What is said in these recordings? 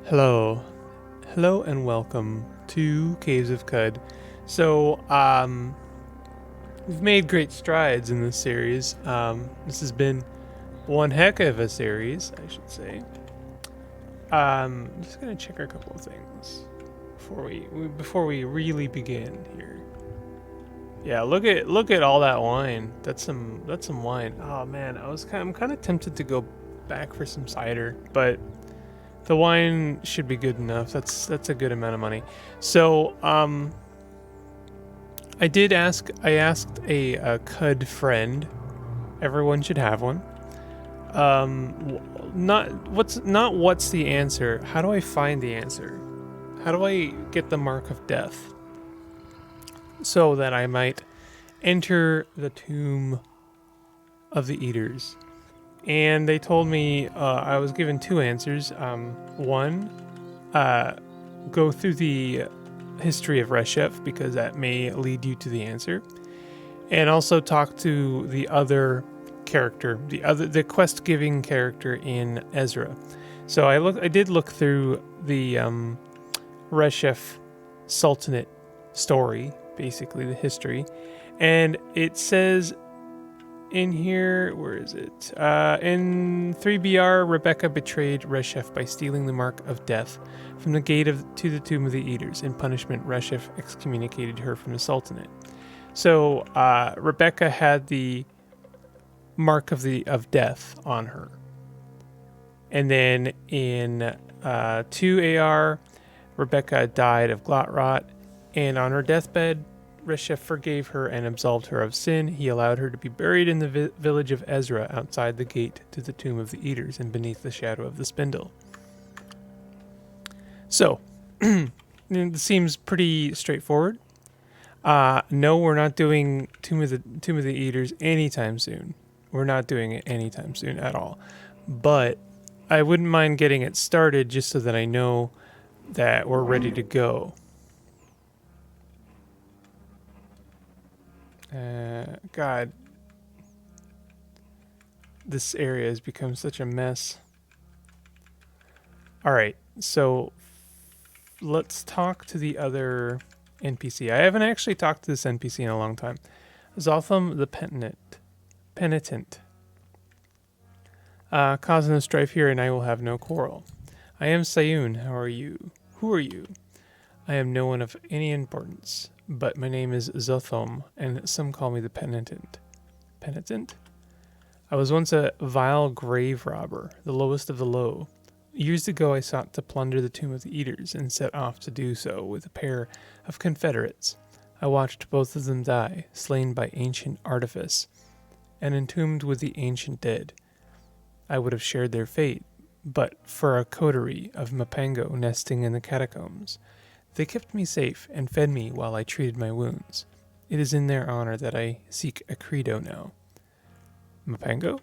Hello. Hello and welcome to Caves of Qud. So, we've made great strides in this series. This has been one heck of a series, I should say. I'm just gonna check a couple of things before we really begin here. Yeah, look at all that wine. That's some wine. Oh man, I'm kind of tempted to go back for some cider, but the wine should be good enough. That's a good amount of money. So, I asked a Qud friend. Everyone should have one. Not what's the answer. How do I find the answer? How do I get the mark of death? So that I might enter the tomb of the eaters. And they told me I was given two answers. One, go through the history of Reshef because that may lead you to the answer, and also talk to the other character, the quest-giving character in Ezra. So I did look through the Reshef Sultanate story, basically the history, and it says in here, where is it? In 3BR, Rebecca betrayed Reshef by stealing the mark of death from the gate to the tomb of the eaters. In punishment, Reshef excommunicated her from the Sultanate. So Rebecca had the mark of death on her. And then in 2AR, Rebecca died of glot rot, and on her deathbed, Reshef forgave her and absolved her of sin. He allowed her to be buried in the village of Ezra outside the gate to the tomb of the eaters and beneath the shadow of the spindle. So, it seems pretty straightforward. No, we're not doing Tomb of the Eaters anytime soon. We're not doing it anytime soon at all. But I wouldn't mind getting it started just so that I know that we're ready to go. God, this area has become such a mess. All right, so let's talk to the other NPC. I haven't actually talked to this NPC in a long time. Zotham the Penitent. Cause no strife here, and I will have no quarrel. I am Syuun. How are you? Who are you? I am no one of any importance, but my name is Zotham, and some call me the Penitent. Penitent? I was once a vile grave robber, the lowest of the low. Years ago I sought to plunder the tomb of the eaters, and set off to do so with a pair of confederates. I watched both of them die, slain by ancient artifice, and entombed with the ancient dead. I would have shared their fate, but for a coterie of Mapango nesting in the catacombs. They kept me safe and fed me while I treated my wounds. It is in their honor that I seek a credo now. Mapango?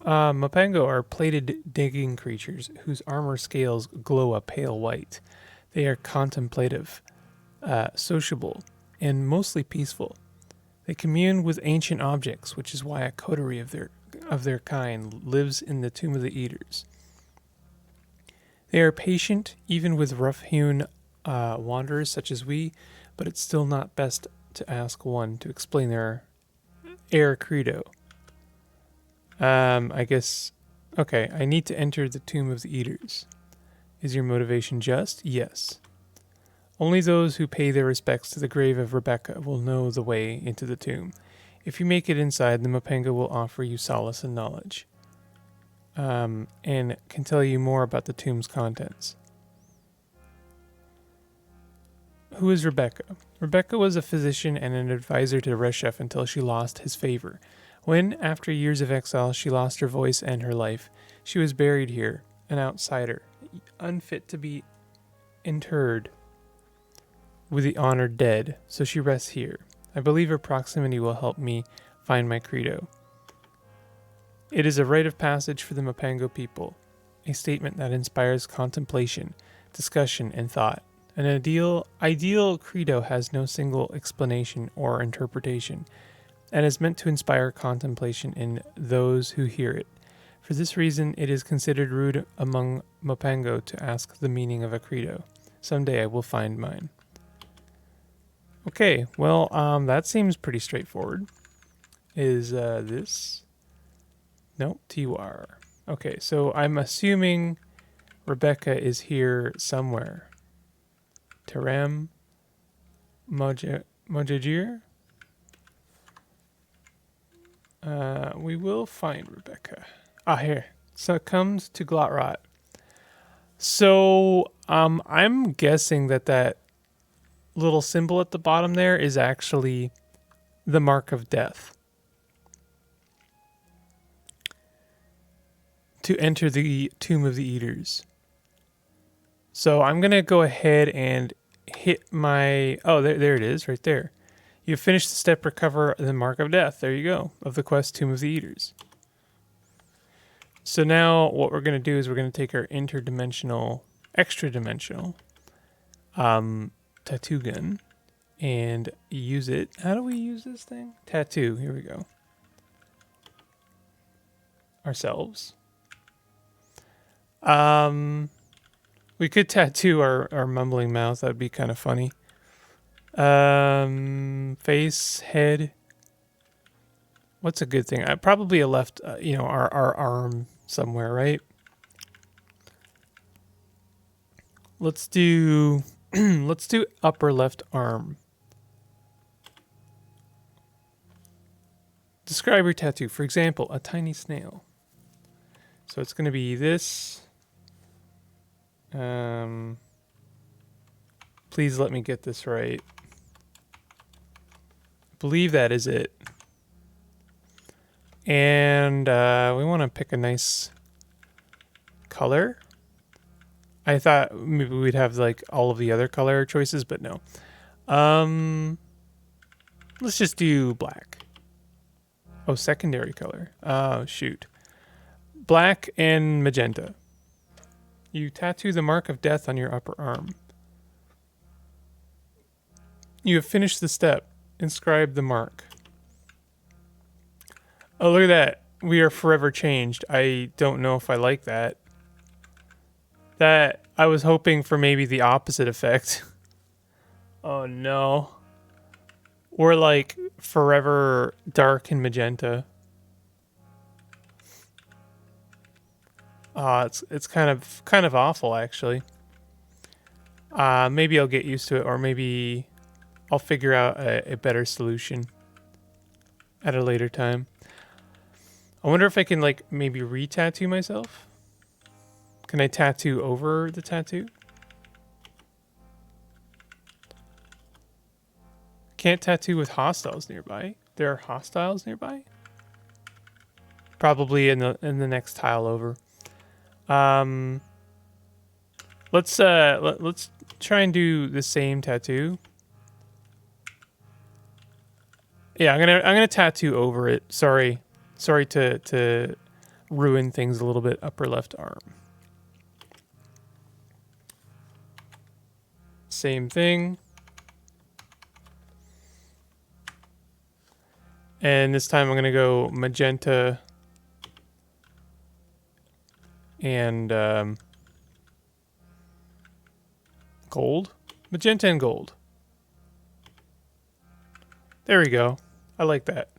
Mapango are plated digging creatures whose armor scales glow a pale white. They are contemplative, sociable, and mostly peaceful. They commune with ancient objects, which is why a coterie of their kind lives in the tomb of the eaters. They are patient, even with rough-hewn wanderers such as we, but it's still not best to ask one to explain their air credo. I guess, okay, I need to enter the tomb of the eaters. Is your motivation just? Yes. Only those who pay their respects to the grave of Rebecca will know the way into the tomb. If you make it inside, the Mapango will offer you solace and knowledge, and can tell you more about the tomb's contents. Who is Rebecca? Rebecca was a physician and an advisor to Reshef until she lost his favor. When, after years of exile, she lost her voice and her life, she was buried here, an outsider, unfit to be interred with the honored dead, so she rests here. I believe her proximity will help me find my credo. It is a rite of passage for the Mapango people, a statement that inspires contemplation, discussion, and thought. An ideal credo has no single explanation or interpretation, and is meant to inspire contemplation in those who hear it. For this reason, it is considered rude among Mopango to ask the meaning of a credo. Someday I will find mine. Okay, well, that seems pretty straightforward. Is this? No, Tiwar. Okay, so I'm assuming Rebecca is here somewhere. Terem Mojajir? We will find Rebecca. Ah, here. Succumbs to glot rot. So, I'm guessing that little symbol at the bottom there is actually the mark of death. To enter the Tomb of the Eaters. So I'm going to go ahead and hit my... Oh, there it is, right there. You've finished the step, recover the mark of death. There you go, of the quest Tomb of the Eaters. So now what we're going to do is we're going to take our interdimensional, extra-dimensional tattoo gun and use it. How do we use this thing? Tattoo, here we go. Ourselves. We could tattoo our mumbling mouth. That'd be kind of funny. Face, head. What's a good thing? Probably a left, our arm somewhere, right? Let's do, let's do upper left arm. Describe your tattoo. For example, a tiny snail. So it's going to be this. Please let me get this right. I believe that is it. And we want to pick a nice color. I thought maybe we'd have like all of the other color choices, but no. Let's just do black. Oh, secondary color. Oh, shoot. Black and magenta. You tattoo the mark of death on your upper arm. You have finished the step. Inscribe the mark. Oh, look at that. We are forever changed. I don't know if I like that. I was hoping for maybe the opposite effect. Oh no. We're like forever dark and magenta. It's kind of awful actually. Maybe I'll get used to it, or maybe I'll figure out a better solution at a later time. I wonder if I can like maybe re-tattoo myself. Can I tattoo over the tattoo? Can't tattoo with hostiles nearby. There are hostiles nearby? Probably in the next tile over. Let's try and do the same tattoo. Yeah, I'm gonna tattoo over it. Sorry to ruin things a little bit. Upper left arm. Same thing. And this time I'm gonna go magenta and gold. Magenta and gold. There we go. I like that.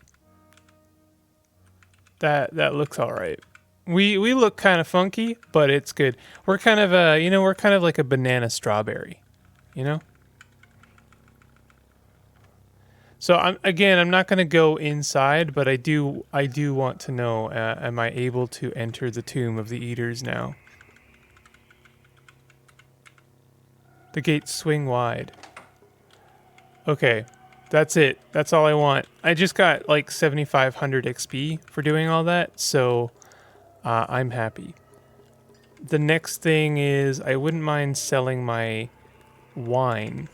That looks all right. We look kind of funky, but it's good. We're kind of we're kind of like a banana strawberry, you know? So I'm not going to go inside, but I do want to know, am I able to enter the Tomb of the Eaters now? The gates swing wide. Okay. That's it. That's all I want. I just got like 7,500 XP for doing all that, so I'm happy. The next thing is I wouldn't mind selling my wine.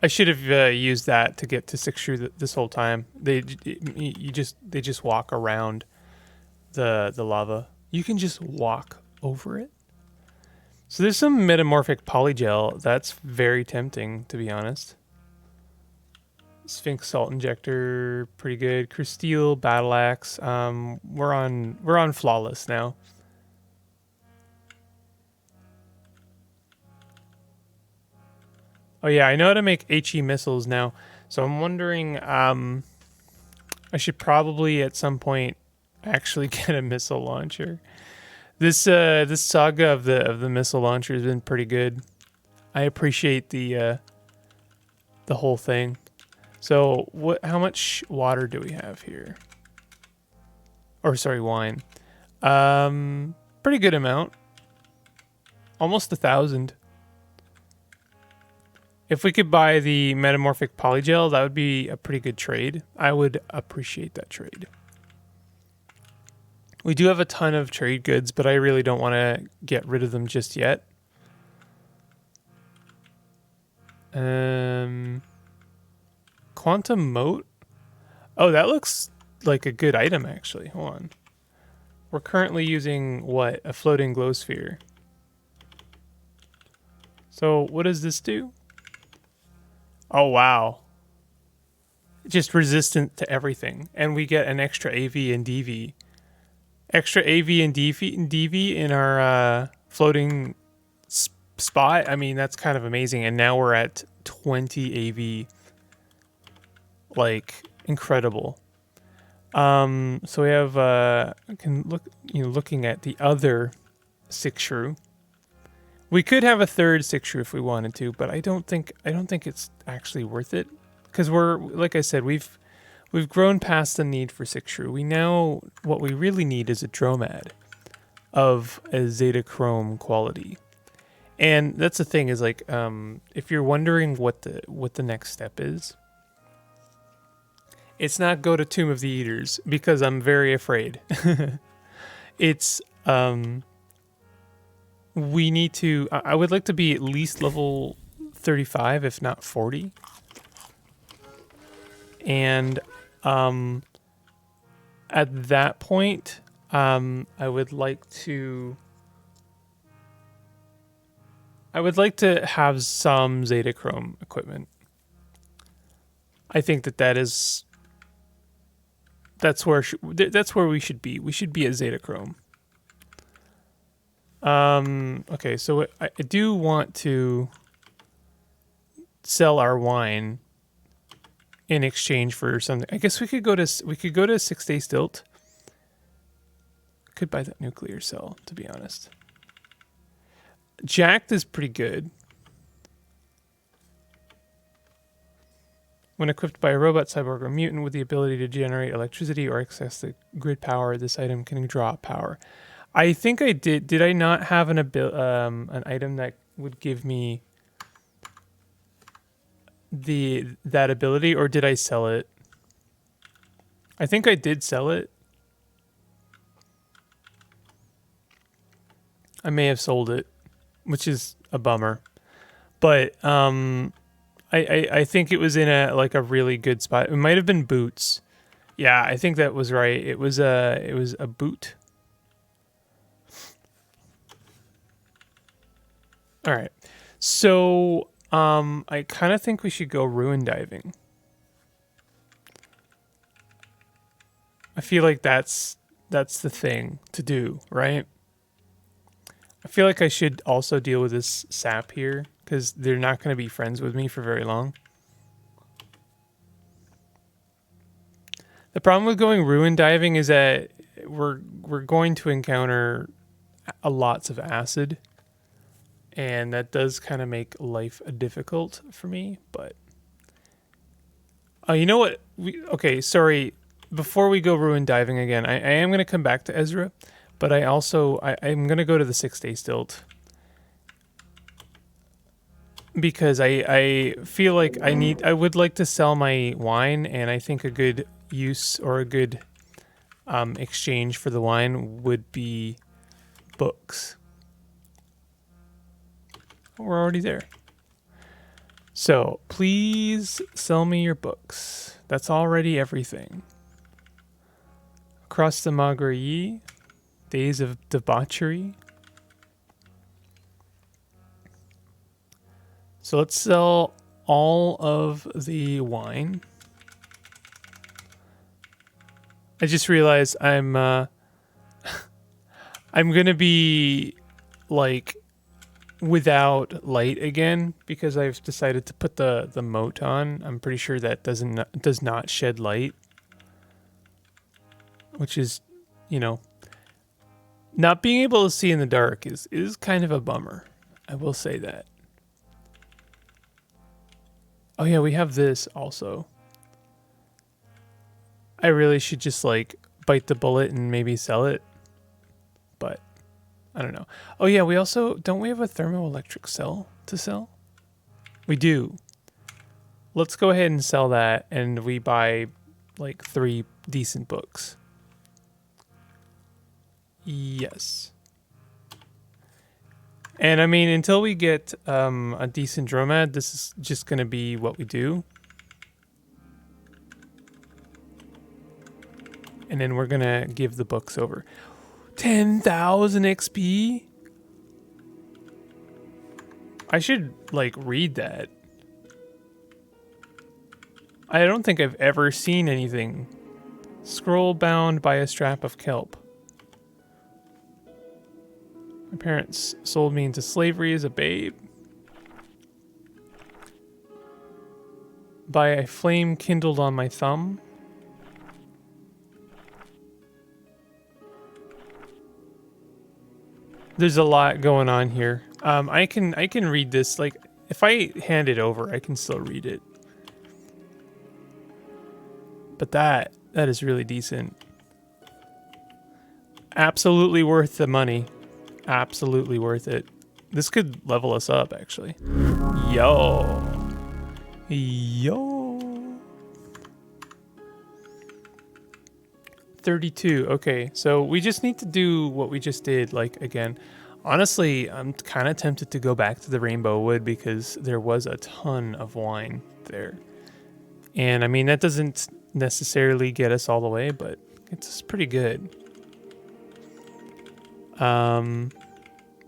I should have used that to get to 6 Shrew this whole time. They just walk around the lava. You can just walk over it. So there's some metamorphic polygel. That's very tempting, to be honest. Sphinx salt injector, pretty good. Crysteel battle axe. We're on flawless now. Oh yeah, I know how to make HE missiles now. So I'm wondering, I should probably at some point actually get a missile launcher. This saga of the missile launcher has been pretty good. I appreciate the whole thing. So how much water do we have here? Or sorry, wine. Pretty good amount. Almost 1,000. If we could buy the metamorphic polygel, that would be a pretty good trade. I would appreciate that trade. We do have a ton of trade goods, but I really don't want to get rid of them just yet. Quantum moat? Oh, that looks like a good item, actually. Hold on. We're currently using, what? A floating glow sphere. So what does this do? Oh, wow. Just resistant to everything. And we get an extra AV and DV. Extra AV and DV in our floating spot. I mean, that's kind of amazing. And now we're at 20 AV. Like, incredible. So we have looking at the other 6 shrew. We could have a third 6 shrew if we wanted to, but I don't think it's actually worth it, because we're, like I said, we've grown past the need for 6 shrew. What we really need is a dromad of a zeta chrome quality. And that's the thing, is like, if you're wondering what the next step is, it's not go to Tomb of the Eaters, because I'm very afraid. It's we need to, I would like to be at least level 35, if not 40. And at that point, I would like to have some Zetachrome equipment. I think that's where we should be. We should be at Zetachrome. Okay, so I do want to sell our wine in exchange for something. I guess we could go to 6-day stilt. Could buy that nuclear cell, to be honest. Jacked is pretty good. When equipped by a robot, cyborg, or mutant with the ability to generate electricity or access the grid power, this item can draw power. I think I did. Did I not have an item that would give me that ability, or did I sell it? I think I did sell it. I may have sold it, which is a bummer. But I think it was in a really good spot. It might have been boots. Yeah, I think that was right. It was a boot. All right. So, I kind of think we should go ruin diving. I feel like that's the thing to do, right? I feel like I should also deal with this sap here, because they're not going to be friends with me for very long. The problem with going ruin diving is that we're going to encounter lots of acid. And that does kind of make life difficult for me, but... you know what? Okay, sorry. Before we go ruin diving again, I am going to come back to Ezra, but I'm going to go to the 6-day stilt. Because I feel like I would like to sell my wine, and I think a good use or a good exchange for the wine would be books. We're already there. So, please sell me your books. That's already everything. Across the Magrayi, Days of Debauchery. So let's sell all of the wine. I just realized I'm I'm gonna be like without light again because I've decided to put the moat on. I'm pretty sure that does not shed light, which is, you know, not being able to see in the dark is kind of a bummer. I will say that. Oh yeah, we have this also. I really should just like bite the bullet and maybe sell it, but I don't know. Oh yeah, we also don't we have a thermoelectric cell to sell? We do. Let's go ahead and sell that, and we buy like 3 decent books. Yes. And I mean, until we get a decent dromad, this is just going to be what we do. And then we're going to give the books over. 10,000 XP? I should, like, read that. I don't think I've ever seen anything. Scroll bound by a strap of kelp. My parents sold me into slavery as a babe. By a flame kindled on my thumb. There's a lot going on here. I can read this. Like, if I hand it over, I can still read it. But that is really decent. Absolutely worth the money. Absolutely worth it. This could level us up, actually. Yo. 32. Okay, so we just need to do what we just did, like, again. Honestly, I'm kind of tempted to go back to the Rainbow Wood because there was a ton of wine there. And, I mean, that doesn't necessarily get us all the way, but it's pretty good.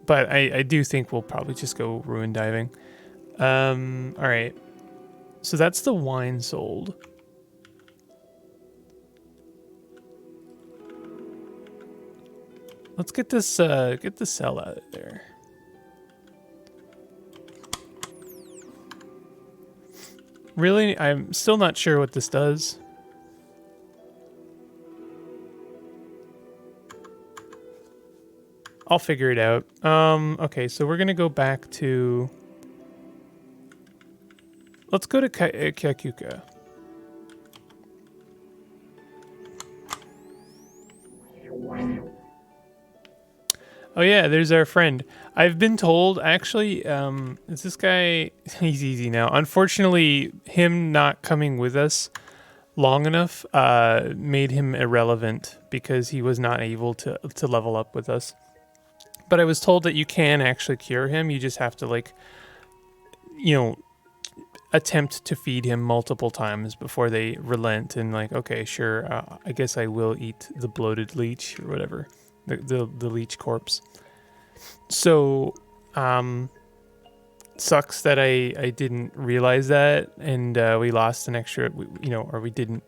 But I do think we'll probably just go ruin diving. All right. So that's the wine sold. Let's get this cell out of there. Really, I'm still not sure what this does. I'll figure it out. Okay, so we're gonna go back to... Let's go to Kyakuka. Oh yeah, there's our friend. I've been told, actually, is this guy... He's easy now. Unfortunately, him not coming with us long enough made him irrelevant because he was not able to level up with us. But I was told that you can actually cure him. You just have to, like, you know, attempt to feed him multiple times before they relent and, like, okay, sure, I guess I will eat the bloated leech or whatever, the leech corpse. So, sucks that I didn't realize that, and we lost an extra, you know, or we didn't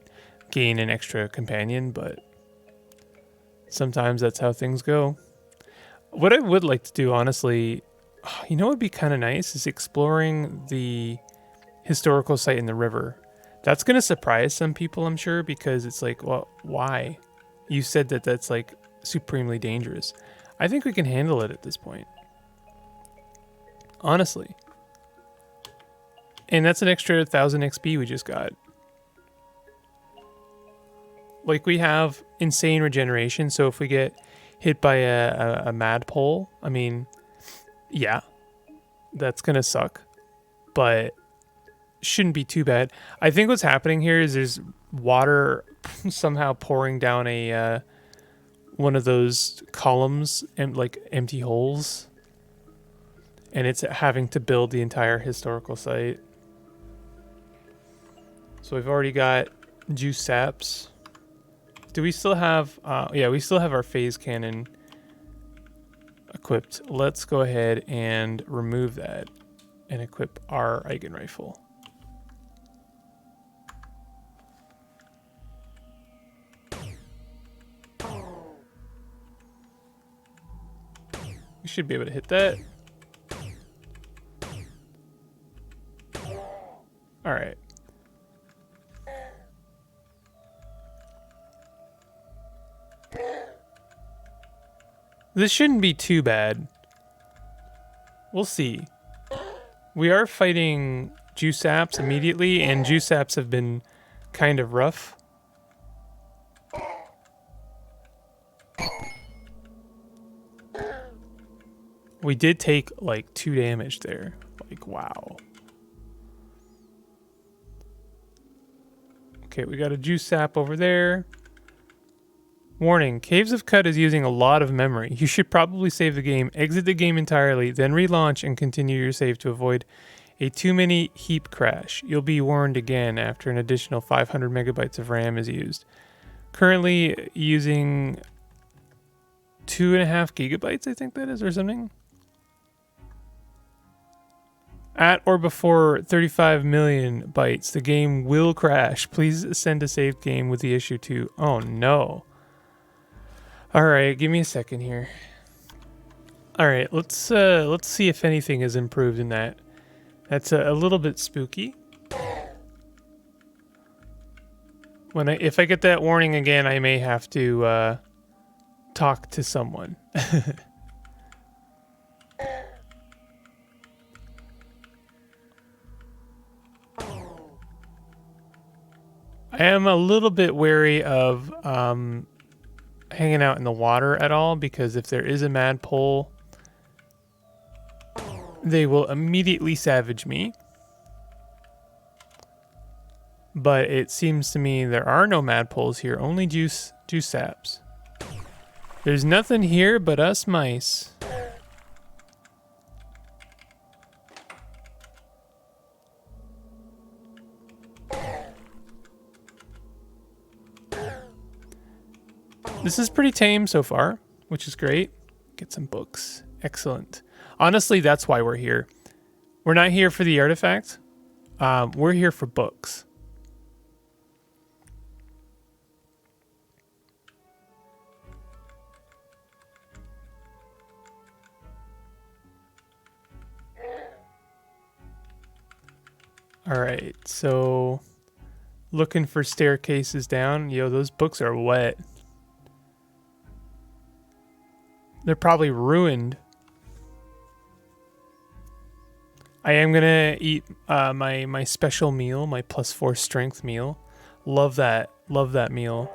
gain an extra companion, but sometimes that's how things go. What I would like to do, honestly, you know what would be kind of nice, is exploring the historical site in the river. That's going to surprise some people, I'm sure, because it's like, well, why? You said that that's, like, supremely dangerous. I think we can handle it at this point. Honestly. And that's an extra 1,000 XP we just got. Like, we have insane regeneration, so if we get hit by a madpole, I mean, yeah, that's gonna suck, but shouldn't be too bad. I think what's happening here is there's water somehow pouring down a one of those columns and, like, empty holes, and it's having to build the entire historical site. So we've already got juice saps. Do we still have... yeah, we still have our phase cannon equipped. Let's go ahead and remove that and equip our Eigen rifle. We should be able to hit that. All right. This shouldn't be too bad. We'll see. We are fighting juice saps immediately, and juice saps have been kind of rough. We did take like 2 damage there. Like, wow. Okay, we got a juice sap over there. Warning, Caves of Qud is using a lot of memory. You should probably save the game, exit the game entirely, then relaunch and continue your save to avoid a too many heap crash. You'll be warned again after an additional 500 megabytes of RAM is used. Currently using 2.5 gigabytes, I think that is, or something. At or before 35 million bytes, the game will crash. Please send a saved game with the issue to... Oh no. Alright, give me a second here. Alright, let's see if anything has improved in that. That's a little bit spooky. If I get that warning again, I may have to talk to someone. I am a little bit wary of hanging out in the water at all, because if there is a madpole, they will immediately savage me. But it seems to me there are no madpoles here, only juice saps. There's nothing here but us mice. This is pretty tame so far, which is great. Get some books. Excellent. Honestly, that's why we're here. We're not here for the artifact. We're here for books. All right, so looking for staircases down. Yo, those books are wet. They're probably ruined. I am gonna eat my special meal, my +4 strength meal. Love that meal.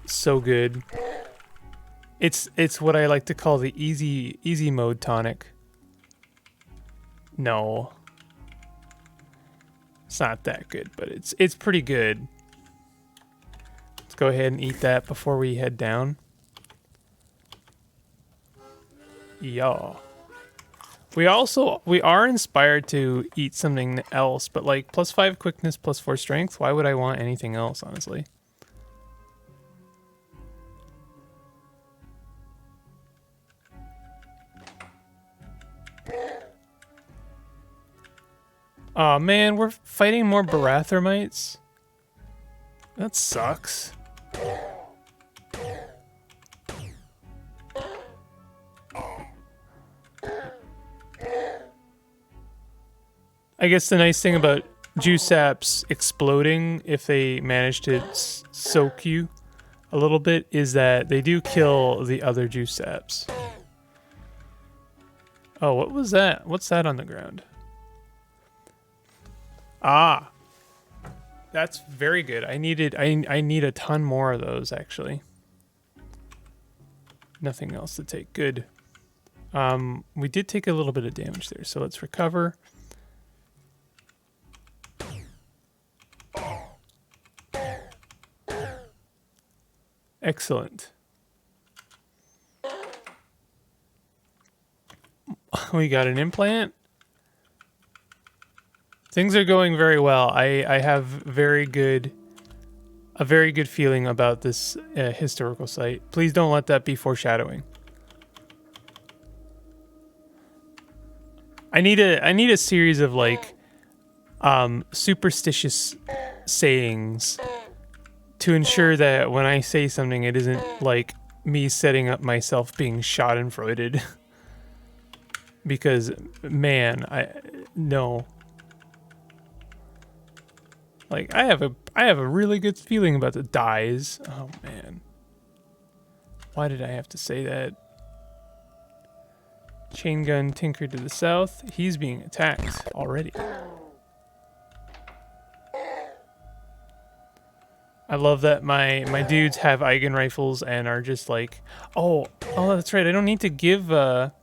So good. It's what I like to call the easy mode tonic. No, it's not that good, but it's pretty good. Let's go ahead and eat that before we head down. Yeah. We are inspired to eat something else, but like +5 quickness, +4 strength, why would I want anything else, honestly? Aw, man, we're fighting more Barathormites? That sucks. I guess the nice thing about juice saps exploding, if they manage to soak you a little bit, is that they do kill the other juice saps. Oh, what was that? What's that on the ground? Ah, that's very good. I need a ton more of those, actually. Nothing else to take. Good. We did take a little bit of damage there, so let's recover. Excellent. We got an implant. Things are going very well. I have a very good feeling about this historical site. Please don't let that be foreshadowing. I need a series of like superstitious sayings to ensure that when I say something, it isn't like me setting up myself being schadenfreude. Because, man, no. Like, I have a really good feeling about the dyes. Oh, man. Why did I have to say that? Chain gun tinker to the south. He's being attacked already. I love that my dudes have Eigen rifles and are just like, oh, that's right. I don't need to give our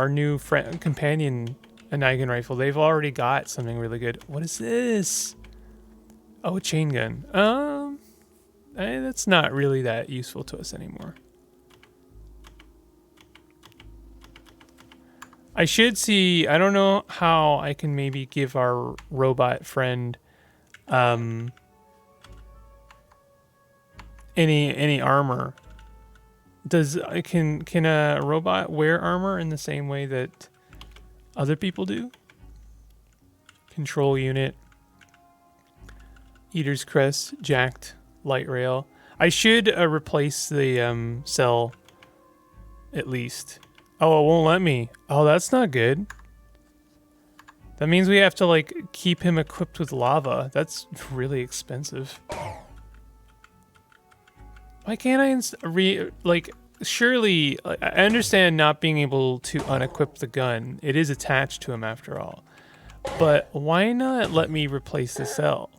new companion an Eigen rifle. They've already got something really good. What is this? Oh, a chain gun. That's not really that useful to us anymore. I should see. I don't know how I can maybe give our robot friend any armor. Can a robot wear armor in the same way that other people do? Control unit, Eater's Crest, jacked, light rail. I should replace the cell at least. Oh, it won't let me. Oh, that's not good. That means we have to like keep him equipped with lava. That's really expensive. Why can't I surely, I understand not being able to unequip the gun. It is attached to him after all. But why not let me replace the cell?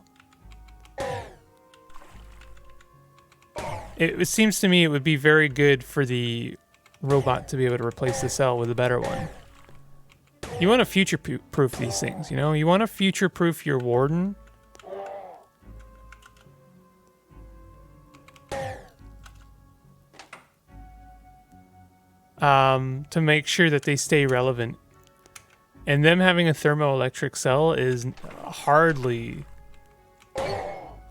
It seems to me it would be very good for the robot to be able to replace the cell with a better one. You want to future-proof these things, you know? You want to future-proof your warden. To make sure that they stay relevant. And them having a thermoelectric cell is hardly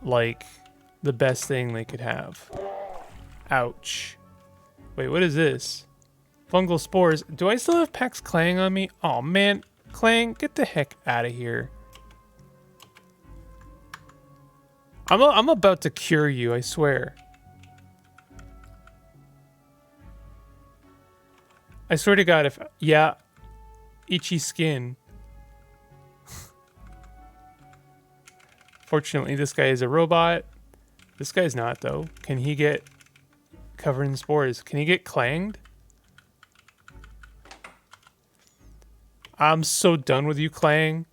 like the best thing they could have. Ouch. Wait, what is this? Fungal spores. Do I still have Pax Clang on me? Oh man, Clang, get the heck out of here. I'm about to cure you, I swear. I swear to God, itchy skin. Fortunately, this guy is a robot. This guy's not, though. Can he get covered in spores? Can he get clanged? I'm so done with you, Clang.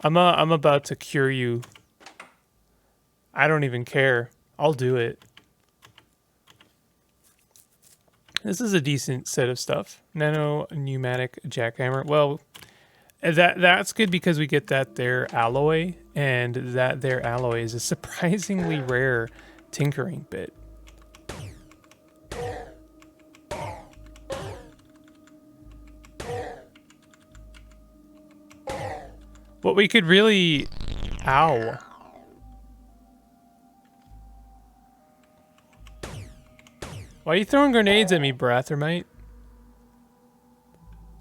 I'm about to cure you. I don't even care. I'll do it. This is a decent set of stuff. Nano pneumatic jackhammer. Well, that's good because we get that there alloy, and that there alloy is a surprisingly rare tinkering bit. What we could really... Ow. Why are you throwing grenades at me, Brathermite?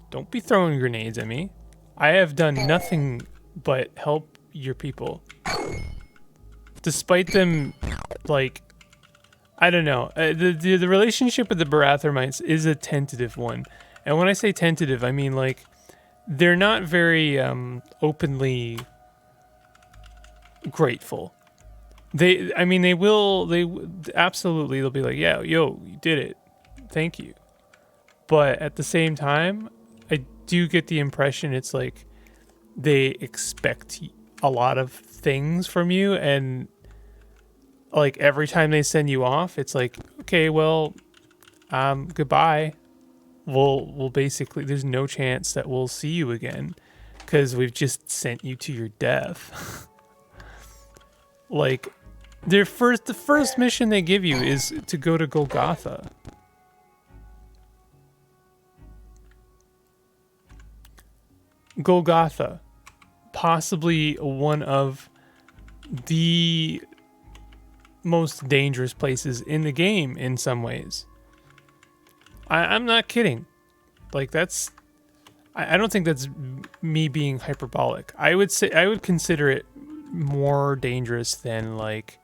Don't be throwing grenades at me. I have done nothing but help your people. Despite them, like... I don't know. The relationship with the Brathermites is a tentative one. And when I say tentative, I mean, like... They're not very openly grateful. They absolutely, they'll be like, yeah, yo, you did it. Thank you. But at the same time, I do get the impression it's like they expect a lot of things from you. And like every time they send you off, it's like, okay, well, goodbye. We'll basically, there's no chance that we'll see you again because we've just sent you to your death. Like, the first mission they give you is to go to Golgotha. Golgotha, possibly one of the most dangerous places in the game in some ways. I'm not kidding. Like, that's... I don't think that's me being hyperbolic. I would consider it more dangerous than, like...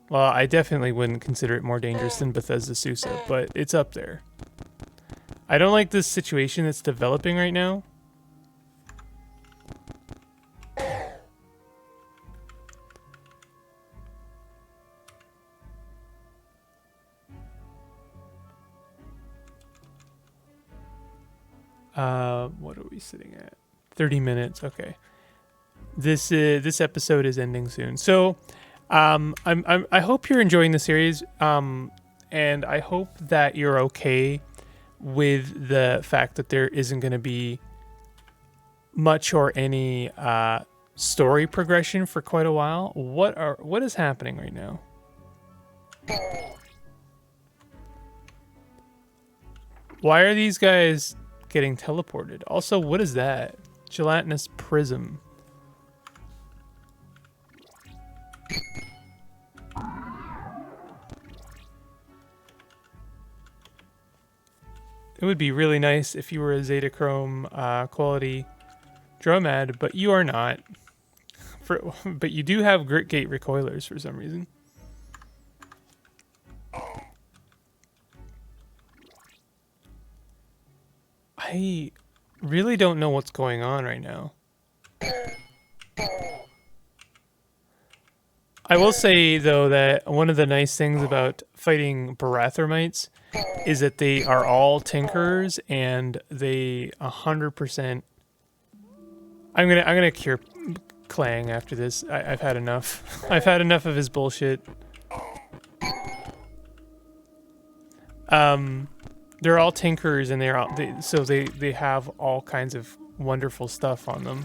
Well, I definitely wouldn't consider it more dangerous than Bethesda Susa, but it's up there. I don't like this situation that's developing right now. What are we sitting at? 30 minutes. Okay. This episode is ending soon. So, I hope you're enjoying the series. And I hope that you're okay with the fact that there isn't going to be much or any story progression for quite a while. What is happening right now? Why are these guys getting teleported? Also, what is that? Gelatinous prism. It would be really nice if you were a Zetachrome quality Dromad, but you are not. But you do have Grit Gate recoilers for some reason. I really don't know what's going on right now. I will say, though, that one of the nice things about fighting Barathramites is that they are all tinkerers, and they 100%... I'm gonna cure Clang after this. I've had enough. I've had enough of his bullshit. They're all tinkerers, and they have all kinds of wonderful stuff on them.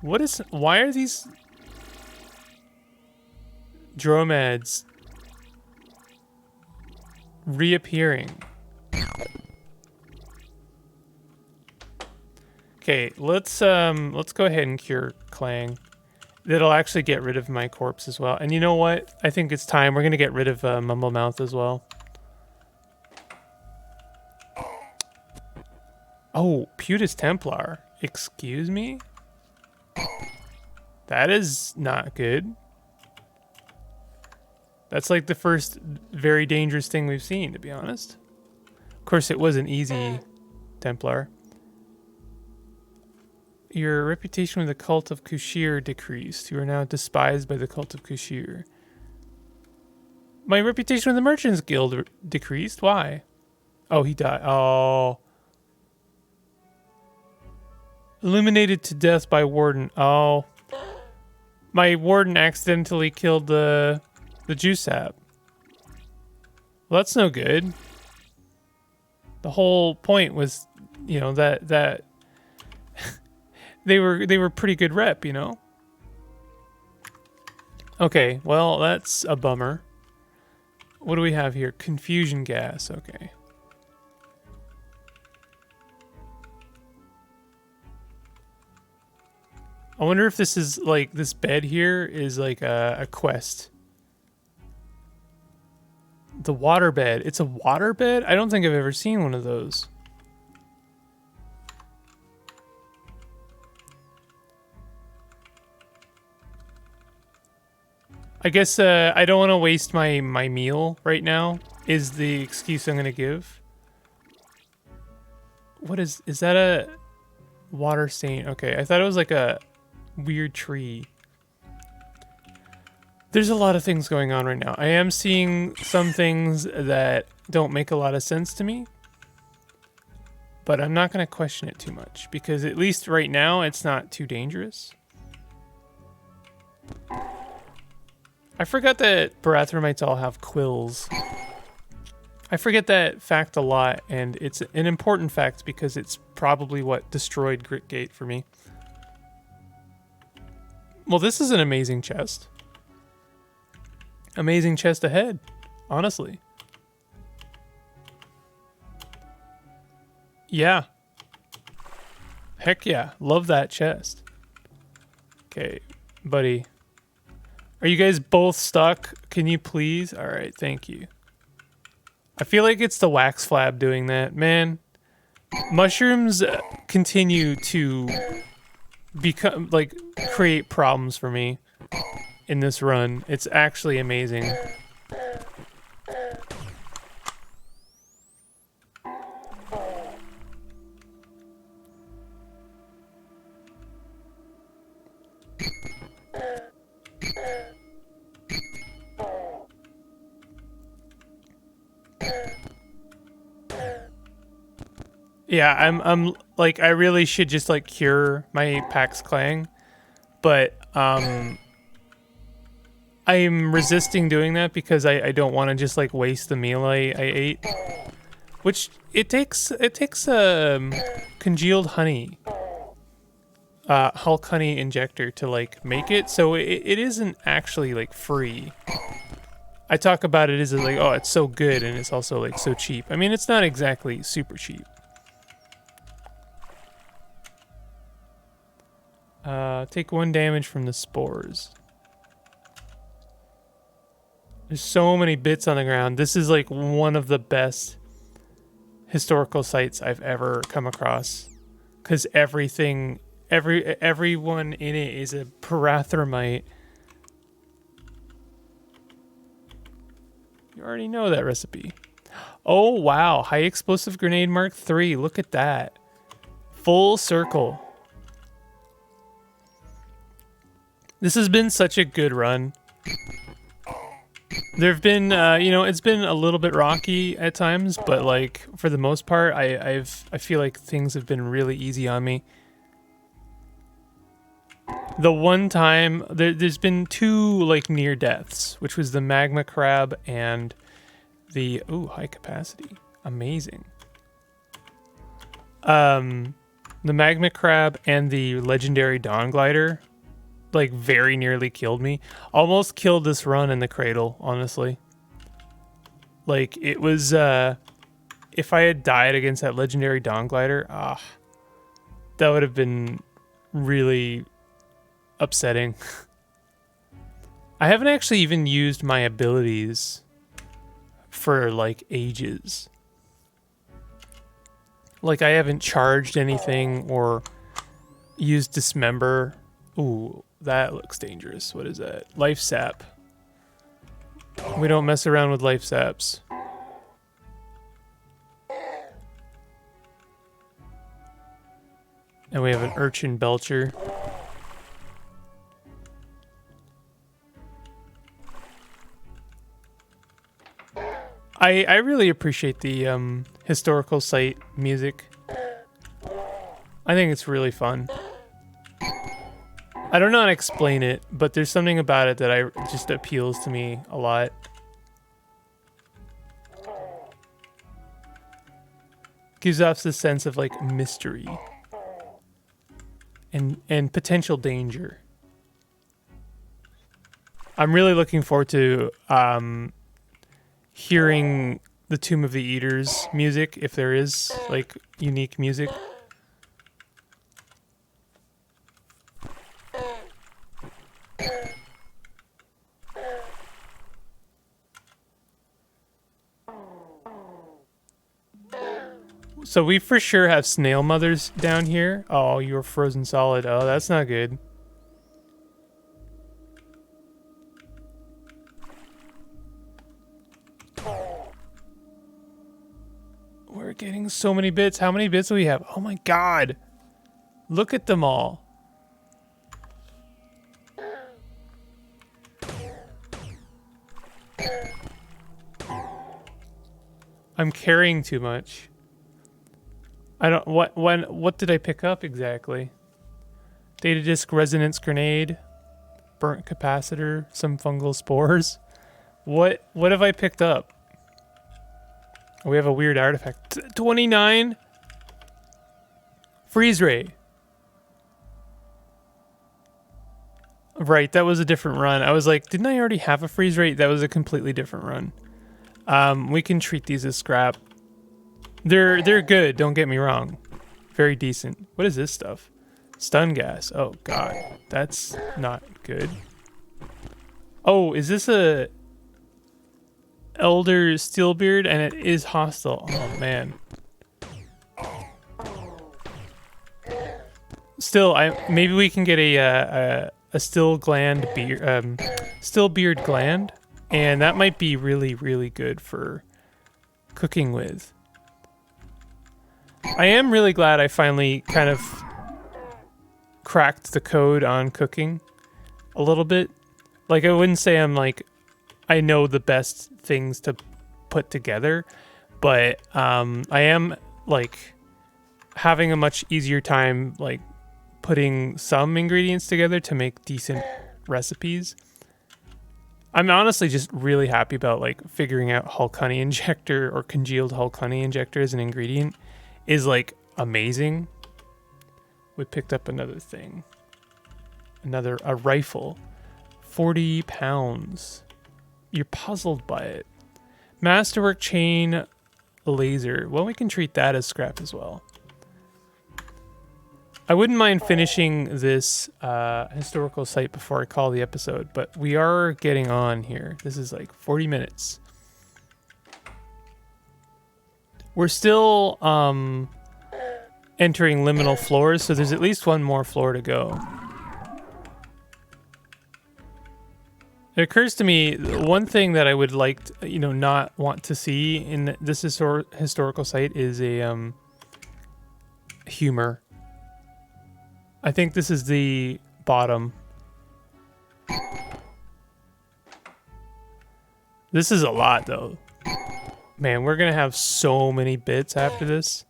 Why are these Dromads reappearing? Okay, let's go ahead and cure Clang. That'll actually get rid of my corpse as well. And you know what? I think it's time. We're gonna get rid of Mumblemouth as well. Oh, Putus Templar. Excuse me? That is not good. That's like the first very dangerous thing we've seen, to be honest. Of course, it was an easy Templar. Your reputation with the cult of Kushir decreased. You are now despised by the cult of Kushir. My reputation with the Merchants Guild decreased? Why? Oh, he died. Oh. Illuminated to death by Warden. Oh. My Warden accidentally killed the Juice Sap. Well, that's no good. The whole point was, you know, that they were pretty good rep, you know? Okay, well, that's a bummer. What do we have here? Confusion gas, okay. I wonder if this is, like, this bed here is like a quest. The water bed. It's a water bed? I don't think I've ever seen one of those. I guess I don't want to waste my meal right now, is the excuse I'm going to give. What is that a water stain? Okay, I thought it was like a weird tree. There's a lot of things going on right now. I am seeing some things that don't make a lot of sense to me, but I'm not going to question it too much because at least right now it's not too dangerous. I forgot that Barathromites all have quills. I forget that fact a lot, and it's an important fact because it's probably what destroyed Gritgate for me. Well, this is an amazing chest. Amazing chest ahead, honestly. Yeah. Heck yeah, love that chest. Okay, buddy. Are you guys both stuck? Can you please? All right, thank you. I feel like it's the wax flab doing that. Man, mushrooms continue to become, like, create problems for me. in this run. It's actually amazing. Yeah, I'm like, I really should just like cure my Pax Clang, but I'm resisting doing that because I don't want to just like waste the meal I ate, which it takes congealed honey, Hulk honey injector to like make it, so it isn't actually like free. I talk about it as like, oh, it's so good, and it's also like so cheap. I mean, it's not exactly super cheap. Take 1 damage from the spores. There's so many bits on the ground. This is like one of the best historical sites I've ever come across, because everyone in it is a parathermite. You already know that recipe. Oh wow, high explosive grenade Mark III. Look at that. Full circle. This has been such a good run. There've been, you know, it's been a little bit rocky at times, but like for the most part, I feel like things have been really easy on me. The one time there's been 2 like near deaths, which was the magma crab and the high capacity, amazing. The magma crab and the legendary dawn glider, like very nearly killed me. Almost killed this run in the cradle, honestly. Like it was if I had died against that legendary dawn glider, that would have been really upsetting. I haven't actually even used my abilities for like ages. Like I haven't charged anything or used dismember. Ooh, that looks dangerous. What is that? Life sap. We don't mess around with life saps. And we have an urchin belcher. I really appreciate the historical site music. I think it's really fun. I don't know how to explain it, but there's something about it that just appeals to me a lot. Gives off this sense of like mystery and potential danger. I'm really looking forward to hearing the Tomb of the Eaters music, if there is like unique music. So we for sure have snail mothers down here. Oh, you're frozen solid. Oh, that's not good. We're getting so many bits. How many bits do we have? Oh my god. Look at them all. I'm carrying too much. I don't what did I pick up exactly? Data disk resonance grenade, burnt capacitor, some fungal spores. What have I picked up? Oh, we have a weird artifact. 29 freeze ray. Right, that was a different run. I was like, didn't I already have a freeze ray? That was a completely different run. We can treat these as scrap. They're good, don't get me wrong. Very decent. What is this stuff? Stun gas. Oh god. That's not good. Oh, is this a Elder Steelbeard? And it is hostile. Oh man. Still, maybe we can get a a still beard gland, and that might be really, really good for cooking with. I am really glad I finally kind of cracked the code on cooking a little bit. Like, I wouldn't say I'm like, I know the best things to put together, but I am like having a much easier time like putting some ingredients together to make decent recipes. I'm honestly just really happy about like figuring out Hulk honey injector or congealed Hulk honey injector as an ingredient is like amazing. We picked up another thing. A rifle. 40 pounds. You're puzzled by it. Masterwork chain laser. Well, we can treat that as scrap as well. I wouldn't mind finishing this historical site before I call the episode, but we are getting on here. This is like 40 minutes. We're still entering liminal floors, so there's at least one more floor to go. It occurs to me, one thing that I would like, not want to see in this historical site is a humor. I think this is the bottom. This is a lot, though. Man, we're gonna have so many bits after this.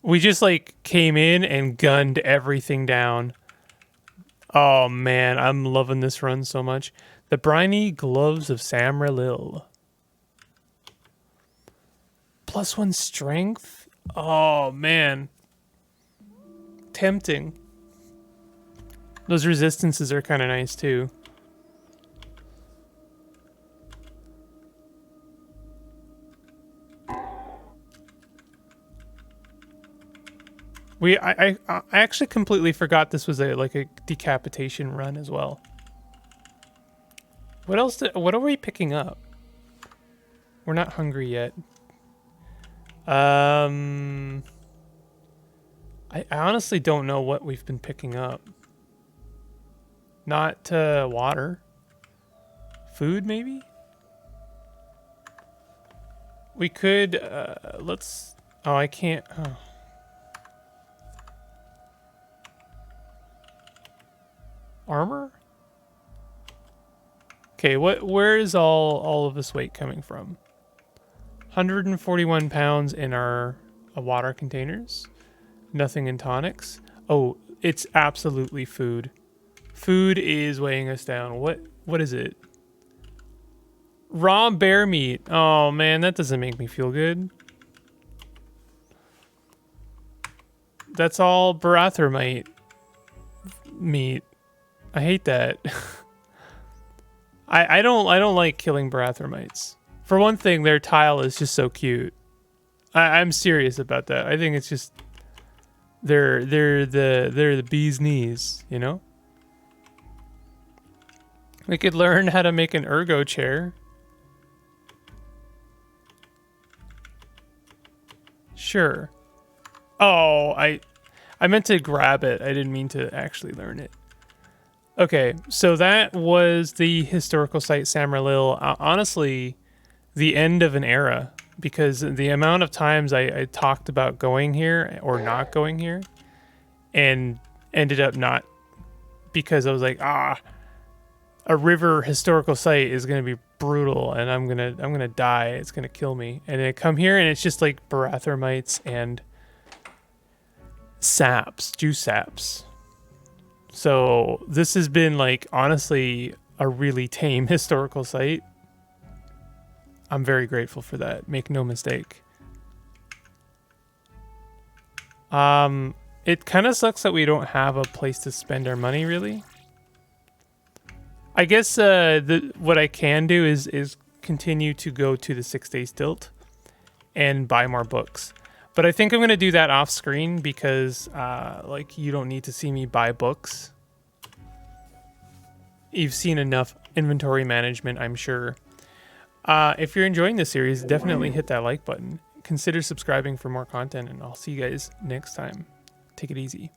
We just like came in and gunned everything down. Oh man, I'm loving this run so much. The briny gloves of Samrilil. +1 strength? Oh man. Tempting. Those resistances are kind of nice too. I actually completely forgot this was like a decapitation run as well. What else? What are we picking up? We're not hungry yet. I honestly don't know what we've been picking up. Not water. Food maybe. We could let's. Oh, I can't. Oh. Armor? Okay, where is all of this weight coming from? 141 pounds in our water containers. Nothing in tonics. Oh, it's absolutely food. Food is weighing us down. What is it? Raw bear meat. Oh man, that doesn't make me feel good. That's all barathermite meat. I hate that. I don't like killing barathermites. For one thing, their tile is just so cute. I'm serious about that. I think it's just they're the bee's knees, you know? We could learn how to make an ergo chair. Sure. Oh, I meant to grab it. I didn't mean to actually learn it. Okay, so that was the historical site Samrilil. Honestly, the end of an era, because the amount of times I talked about going here or not going here and ended up not, because I was like, a river historical site is going to be brutal and I'm going to die. It's going to kill me. And I come here and it's just like barathermites and saps, juice saps. So this has been like, honestly, a really tame historical site. I'm very grateful for that. Make no mistake. It kind of sucks that we don't have a place to spend our money, really. I guess what I can do is continue to go to the 6 Days Tilt and buy more books. But I think I'm going to do that off screen because like you don't need to see me buy books. You've seen enough inventory management, I'm sure. If you're enjoying this series, definitely hit that like button. Consider subscribing for more content, and I'll see you guys next time. Take it easy.